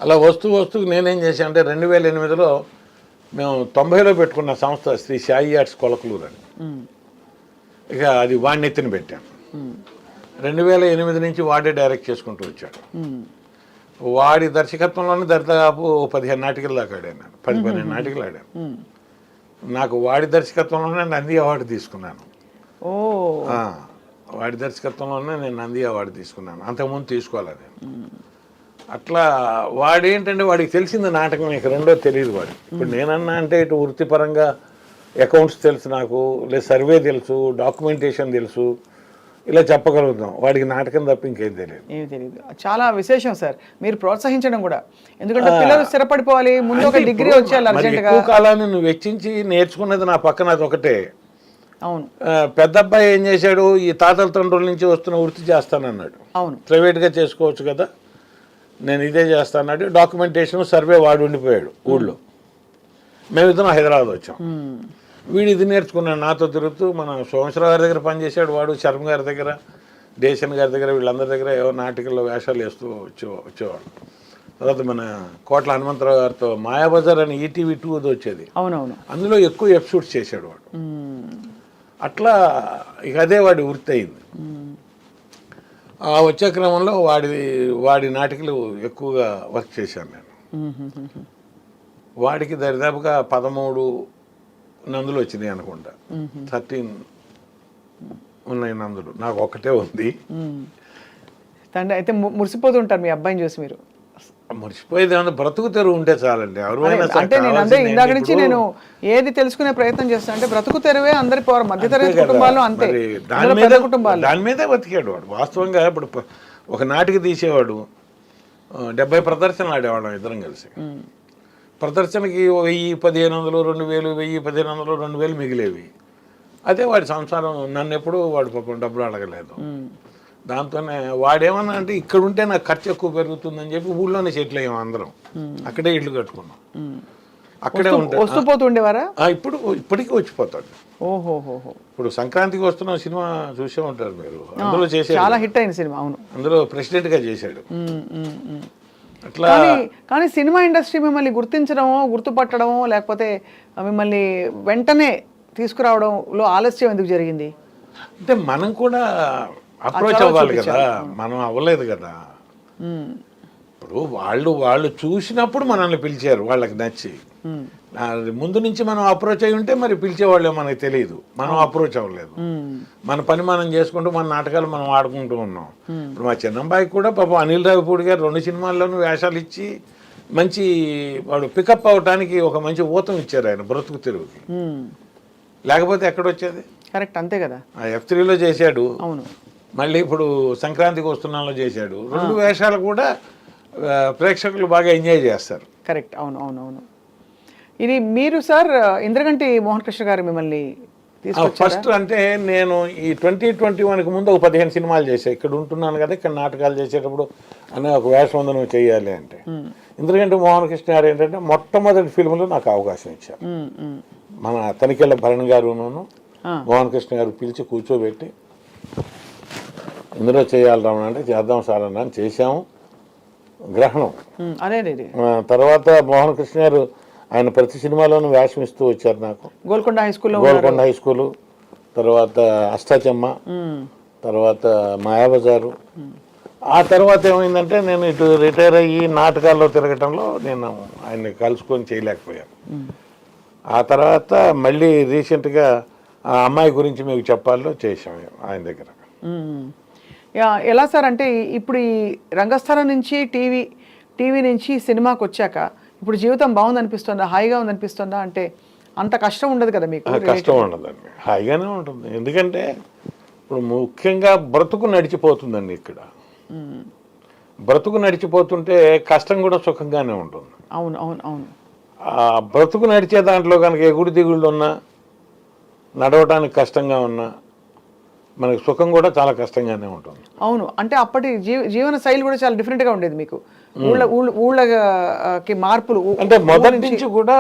అలా వస్తువుకు నేనేం చేశాను అంటే 2008లో మేము 90లో పెట్టుకున్న సంస్థ శ్రీ సాయి ఆర్ట్స్ కొలకలూరు అని. ఇక అది వాడిని ఎత్తిన పెట్టాను. 2008 నుంచి వాడే డైరెక్ట్ చేసుకుంటూ వచ్చాడు. వాడి దర్శకత్వంలోనే దాదాపు 15 నాటికలు దాకా ఆడాను. 10-12 నాటికలు ఆడాను. నాకు వాడి దర్శకత్వంలోనే నంది అవార్డు తీసుకున్నాను. వాడి దర్శకత్వంలోనే నేను నంది అవార్డు తీసుకున్నాను. అంతకుముందు తీసుకోవాలి నేను. అట్లా వాడేంటంటే వాడికి తెలిసింది నాటకం, ఇక రెండో తెలియదు వాడికి. ఇప్పుడు నేనన్నా అంటే ఇటు వృత్తిపరంగా అకౌంట్స్ తెలుసు నాకు, లేదా సర్వే తెలుసు, డాక్యుమెంటేషన్ తెలుసు, ఇలా చెప్పగలుగుతాం. వాడికి నాటకం తప్ప ఇంకేం తెలియదు. ఏమి తెలియదు. చాలా విశేషం సార్ మీరు ప్రోత్సహించడం కూడా. ఎందుకంటే పిల్లలు స్థిరపడిపోవాలి, ముందు ఒక డిగ్రీ వచ్చేయాలి అర్జెంటుగా. ఎక్కువ కాలాన్ని నువ్వు వెచ్చించి నేర్చుకున్నది నా పక్కన అది ఒకటే. అవును. పెద్ద అబ్బాయి ఏం చేశాడు, ఈ తాతల తండ్రుల నుంచి వస్తున్న వృత్తి చేస్తానన్నాడు. అవును, ప్రైవేట్గా చేసుకోవచ్చు కదా, నేను ఇదే చేస్తానన్నాడు. డాక్యుమెంటేషన్ సర్వే వాడు ఉండిపోయాడు ఊళ్ళో. మేమిద్దరం హైదరాబాద్ వచ్చాం. వీడు ఇది నేర్చుకున్నాడు నాతో తిరుగుతూ. మన సోమేశ్వరరావు గారి దగ్గర పనిచేశాడు వాడు, శర్మ గారి దగ్గర, దేశన్ గారి దగ్గర, వీళ్ళందరి దగ్గర ఏవో నాటికల్లో వేషాలు వేస్తూ వచ్చేవాడు. తర్వాత మన కోట్ల హనుమంతరావు గారితో మాయాబజార్ అని ఈటీవీ 2 వచ్చేది. అవునవును, అందులో ఎక్కువ ఎపిసోడ్స్ చేశాడు వాడు. అట్లా ఇక అదే వాడి వృత్తి అయింది. ఆ వచ్చే క్రమంలో వాడి నాటికలు ఎక్కువగా వర్క్ చేశాను నేను. వాడికి దరిదాపుగా 13 నందులు వచ్చినాయి అనుకుంటా. 13 ఉన్నాయి నందులు, నాకు ఒక్కటే ఉంది. తండ్రి అయితే మురిసిపోతుంటారు మీ అబ్బాయిని చూసి మీరు. మర్చిపోయేది ఏమన్నా బ్రతుకు తెరువు ఉంటే చాలండి. అంటే నేను అదే ఇందాక నుంచి నేను ఏది తెలుసుకునే ప్రయత్నం చేస్తాను అంటే బ్రతుకు తెరువే అందరి మధ్యతరగతి కుటుంబాల్లో అంతే. దాని మీదే బతికాడు వాడు వాస్తవంగా. ఇప్పుడు ఒక నాటికి తీసేవాడు 70 ప్రదర్శనలు ఆడేవాళ్ళం ఇద్దరం కలిసి. ప్రదర్శనకి 1000-1500, 2000, 1000-1500, 2000 మిగిలేవి. అదే వాడి సంసారం. నన్ను ఎప్పుడు వాడు పాపం డబ్బులు అడగలేదు. దాంతోనే వాడేమన్నా అంటే ఇక్కడ ఉంటే నాకు ఖర్చు ఎక్కువ పెరుగుతుందని చెప్పి ఊళ్ళోనే సెటిల్ అయ్యాం అందరం. అక్కడే ఇల్లు కట్టుకున్నాం, అక్కడే ఉంటా. ఇప్పటికీ వచ్చిపోతాడు. ఓహోహో. ఇప్పుడు సంక్రాంతికి వస్తున్న సినిమా చూసే ఉంటారు మీరు. అందులో చేసే చాలా హిట్ అయిన సినిమా. అవును, అందులో ప్రెసిడెంట్ గా చేశాడు. అట్లా కానీ సినిమా ఇండస్ట్రీ మిమ్మల్ని గుర్తించడమో, గుర్తుపట్టడమో, లేకపోతే మిమ్మల్ని వెంటనే తీసుకురావడంలో ఆలస్యం ఎందుకు జరిగింది? అంటే మనం కూడా అప్రోచ్ అవ్వాలి కదా, మనం అవ్వలేదు కదా. ఇప్పుడు వాళ్ళు చూసినప్పుడు మనల్ని పిలిచారు, వాళ్ళకి నచ్చి. ముందు నుంచి మనం అప్రోచ్ అయి ఉంటే మరి పిలిచేవాళ్ళే మనకి తెలియదు. మనం అప్రోచ్ అవ్వలేదు. మన పని మనం చేసుకుంటూ మన నాటకాలు మనం ఆడుకుంటూ ఉన్నాం. ఇప్పుడు మా చిన్నబ్బాయికి కూడా పాపం అనిల్ రావిపూడి గారు 2 సినిమాల్లోనూ వేషాలు ఇచ్చి మంచి వాడు పికప్ అవడానికి ఒక మంచి ఊతం ఇచ్చారు ఆయన బ్రతుకు తెరువుకి. లేకపోతే ఎక్కడొచ్చేది? కరెక్ట్, అంతే కదా. F3లో చేశాడు. అవును. మళ్ళీ ఇప్పుడు సంక్రాంతికి వస్తున్నాలో చేశాడు. 2 వేషాలు కూడా ప్రేక్షకులు బాగా ఎంజాయ్ చేస్తారు. కరెక్ట్. అవును అవును అవును. ఇది మీరు సార్ ఇంద్రగంటి మోహన్ కృష్ణ గారు మిమ్మల్ని ఫస్ట్ అంటే నేను ఈ 2021కి ముందు ఒక 15 సినిమాలు చేశాను. ఇక్కడ ఉంటున్నాను కదా, ఇక్కడ నాటకాలు చేసేటప్పుడు అనే ఒక వేషవందనం చేయాలి అంటే ఇంద్రగంటి మోహన్ కృష్ణ గారు ఏంటంటే మొట్టమొదటి ఫిల్మ్లో నాకు అవకాశం ఇచ్చారు. మన తనికెళ్ళ భరణ్ గారును మోహన్ కృష్ణ గారు పిలిచి కూర్చోబెట్టి ఇందులో చేయాలి రావణ అంటే చేద్దాం సార్ అన్న అని చేశాము. గ్రహణం తర్వాత మోహన్ కృష్ణ గారు ఆయన ప్రతి సినిమాలోనూ వేషం ఇస్తూ వచ్చారు నాకు. గోల్కొండ హై స్కూలు, తర్వాత అష్టాచెమ్మ, తర్వాత మాయాబజారు. ఆ తర్వాత ఏమైందంటే నేను ఇటు రిటైర్ అయ్యి నాటకాల్లో తిరగటంలో నేను ఆయన్ని కలుసుకొని చేయలేకపోయాను. ఆ తర్వాత మళ్ళీ రీసెంట్గా ఆ అమ్మాయి గురించి మీకు చెప్పాలో చేసాము ఆయన దగ్గర. ఎలా సార్ అంటే ఇప్పుడు ఈ రంగస్థలం నుంచి టీవీ నుంచి సినిమాకి వచ్చాక ఇప్పుడు జీవితం బాగుందనిపిస్తుందా, హాయిగా ఉందనిపిస్తుందా? అంటే అంత కష్టం ఉండదు కదా మీకు? కష్టం ఉండదండి, హాయిగానే ఉంటుంది. ఎందుకంటే ఇప్పుడు ముఖ్యంగా బ్రతుకు నడిచిపోతుందండి. ఇక్కడ బ్రతుకు నడిచిపోతుంటే కష్టం కూడా సుఖంగానే ఉంటుంది. అవును అవును అవును. బ్రతుకు నడిచే దాంట్లో కనుక ఎగుడు దిగుళ్ళు ఉన్నా, నడవటానికి కష్టంగా ఉన్నా, మనకి సుఖం కూడా చాలా కష్టంగానే ఉంటుంది. అవును, అంటే అప్పటి జీవన శైలి కూడా చాలా డిఫరెంట్గా ఉండేది మీకు. ఊళ్ళకి మార్పులు అంటే మొదటి నుంచి కూడా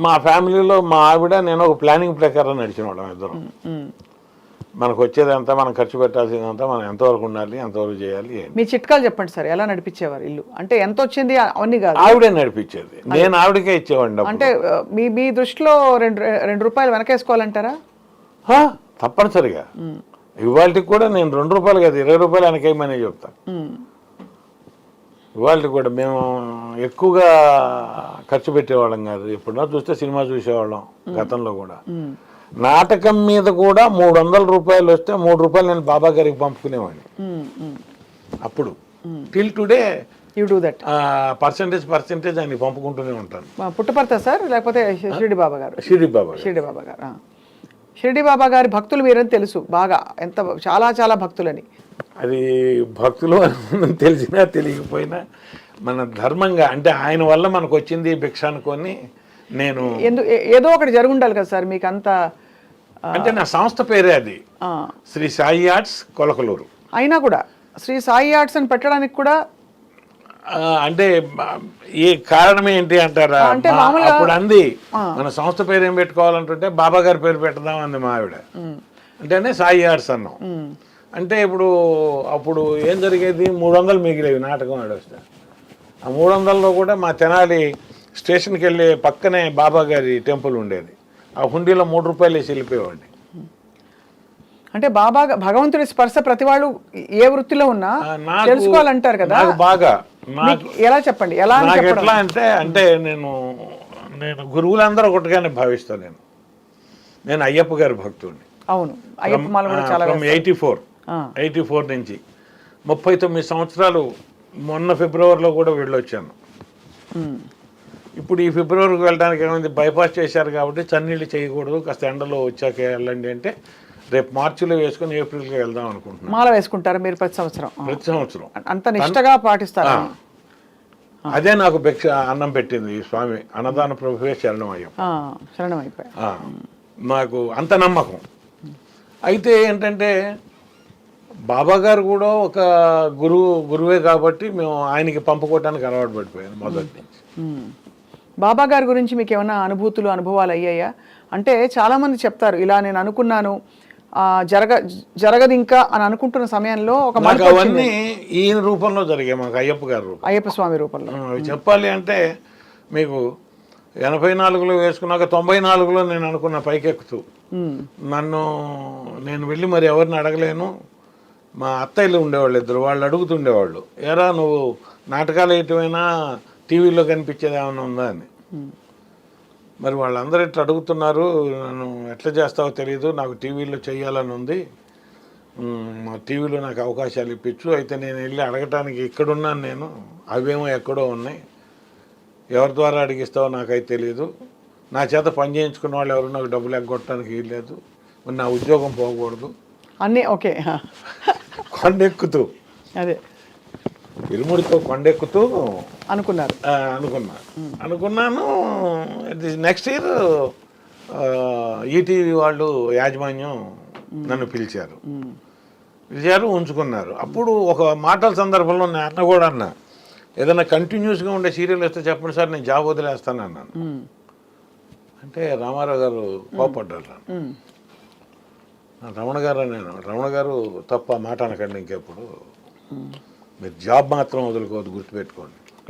మా ఫ్యామిలీలో మా ఆవిడ నేను ఒక ప్లానింగ్ ప్రకారం నడిచిన వాళ్ళం ఇద్దరం. మనకు వచ్చేదంతా మనం ఖర్చు పెట్టాల్సిందంతా మనం ఎంతవరకు ఉండాలి, ఎంతవరకు చేయాలి ఏంటి. మీ చిట్కాలు చెప్పండి సార్, ఎలా నడిపించేవారు ఇల్లు? అంటే ఎంత వచ్చింది అవన్నీ కాదు, ఆవిడే నడిపించేది, నేను ఆవిడకే ఇచ్చేవాడిని డబ్బులు. అంటే మీ దృష్టిలో రెండు రూపాయలు వెనకేసుకోవాలంటారా? తప్పనిసరిగా. ఇవాళకి కూడా నేను 2 రూపాయలు కాదు 20 రూపాయలు వెనకేయమని చెప్తాను. ఇవాళకి కూడా మేము ఎక్కువగా ఖర్చు పెట్టేవాళ్ళం కాదు. ఎప్పుడో చూస్తే సినిమా చూసేవాళ్ళం గతంలో కూడా. నాటకం మీద కూడా 300 రూపాయలు వస్తే 3 రూపాయలు నేను బాబా గారికి పంపుకునేవాడిని అప్పుడు. Till today you do that. Percentage ఆయన పంపుకుంటూనే ఉంటాను. పుట్టపర్త సార్, లేకపోతే షిరిడి బాబా గారు? షిరిడి బాబా గారు. షిరిడి బాబా గారి భక్తులు మీరని తెలుసు బాగా, ఎంత చాలా చాలా భక్తులని. అది భక్తులు తెలిసినా తెలియకపోయినా మన ధర్మంగా, అంటే ఆయన వల్ల మనకు వచ్చింది భిక్ష అనుకొని నేను. ఏదో ఒకటి జరుగుండాలి కదా సార్ మీకు అంత. అంటే నా సంస్థ పేరే అది, శ్రీ సాయి ఆర్ట్స్ కొలకలూరు. అయినా కూడా శ్రీ సాయి ఆర్ట్స్ అని పెట్టడానికి కూడా అంటే ఈ కారణం ఏంటి అంటారా? అప్పుడు అంది మన సంస్థ పేరు ఏం పెట్టుకోవాలంటుంటే బాబా గారి పేరు పెట్టదాం అంది మా ఆవిడ. అంటేనే సాయి ఆర్ట్స్ అన్నాం. అంటే అప్పుడు ఏం జరిగేది, 300 మిగిలేవి నాటకం ఆడొస్తే. ఆ 300లో కూడా మా తెనాలి స్టేషన్కి వెళ్ళే పక్కనే బాబా గారి టెంపుల్ ఉండేది. ఆ హుండీలో 3 రూపాయలు వేసి వెళ్ళిపోయేవాడిని. అంటే బాబా భగవంతుడి స్పర్శ ప్రతి వాళ్ళు ఏ వృత్తిలో ఉన్నా తెలుసుకోవాలంటారు కదా. బాగా ఎలా చెప్పండి, ఎలా ఎట్లా అంటే నేను గురువులందరూ ఒకటిగానే భావిస్తాను. నేను అయ్యప్ప గారి భక్తుడిని. అవును, అయ్యప్ప మాల కూడా చాలా 84 నుంచి 39 సంవత్సరాలు. మొన్న ఫిబ్రవరిలో కూడా వెళ్ళొచ్చాను. ఇప్పుడు ఈ ఫిబ్రవరికి వెళ్ళడానికి ఏమైంది, బైపాస్ చేశారు కాబట్టి చన్నీళ్ళు చేయకూడదు, కాస్త ఎండలో వచ్చాక వెళ్ళండి అంటే రేపు మార్చిలో వేసుకొని ఏప్రిల్కి వెళ్దాం అనుకుంటున్నాను. మాల వేసుకుంటారు మీరు ప్రతి సంవత్సరం? ప్రతి సంవత్సరం అంత నిష్టగా పాటిస్తారు. అదే నాకు భిక్ష అన్నం పెట్టింది ఈ స్వామి. అన్నదాన ప్రభువే శరణం అయిపోయి నాకు అంత నమ్మకం. అయితే ఏంటంటే బాబా గారు కూడా ఒక గురువే కాబట్టి మేము ఆయనకి పంపుకోవటానికి అలవాటు పడిపోయాను మొదటి నుంచి. బాబా గారి గురించి మీకు ఏమైనా అనుభవాలు అయ్యాయా? అంటే చాలామంది చెప్తారు, ఇలా నేను అనుకున్నాను జరగదు ఇంకా అని అనుకుంటున్న సమయంలో ఒక అవన్నీ ఈయన రూపంలో జరిగాయి మాకు, అయ్యప్ప గారి రూపం, అయ్యప్ప స్వామి రూపంలో. చెప్పాలి అంటే మీకు 84లో వేసుకున్నాక 94లో నేను అనుకున్న పైకెక్కుతూ నేను వెళ్ళి మరి ఎవరిని అడగలేను. మా అత్తయ్యలు ఉండేవాళ్ళు 2, వాళ్ళు అడుగుతుండేవాళ్ళు, ఏరా నువ్వు నాటకాలు వేయటమైనా టీవీలో కనిపించేది ఏమైనా ఉందా అని. మరి వాళ్ళందరూ ఇట్లా అడుగుతున్నారు, నన్ను ఎట్లా చేస్తావో తెలియదు, నాకు టీవీలో చేయాలని ఉంది, మా టీవీలో నాకు అవకాశాలు ఇప్పించు. అయితే నేను వెళ్ళి అడగటానికి ఇక్కడున్నాను నేను, అవేమో ఎక్కడో ఉన్నాయి, ఎవరి ద్వారా అడిగిస్తావో నాకైతే తెలియదు, నా చేత పని చేయించుకున్న వాళ్ళు ఎవరు నాకు డబ్బులు ఎగ్గొట్టడానికి వీల్లేదు, నా ఉద్యోగం పోకూడదు అన్నీ. ఓకే, కొండెక్కుతూ అదే ఇరుముడితో కొండెక్కుతూ అనుకున్నాను. నెక్స్ట్ ఇయర్ ఈటీవీ వాళ్ళు యాజమాన్యం నన్ను పిలిచారు, ఉంచుకున్నారు. అప్పుడు ఒక మాటల సందర్భంలో నేను అన్న కూడా అన్నా, ఏదైనా కంటిన్యూస్గా ఉండే సీరియల్ వస్తే చెప్పండి సార్, నేను జాబ్ వదిలేస్తాను అన్నాను. అంటే రామారావు గారు కోపడ్డారు. రమణ గారు తప్ప మాట అనకండి ఇంకెప్పుడు, మీరు జాబ్ మాత్రం వదులుకోవద్దు, గుర్తుపెట్టుకోండి.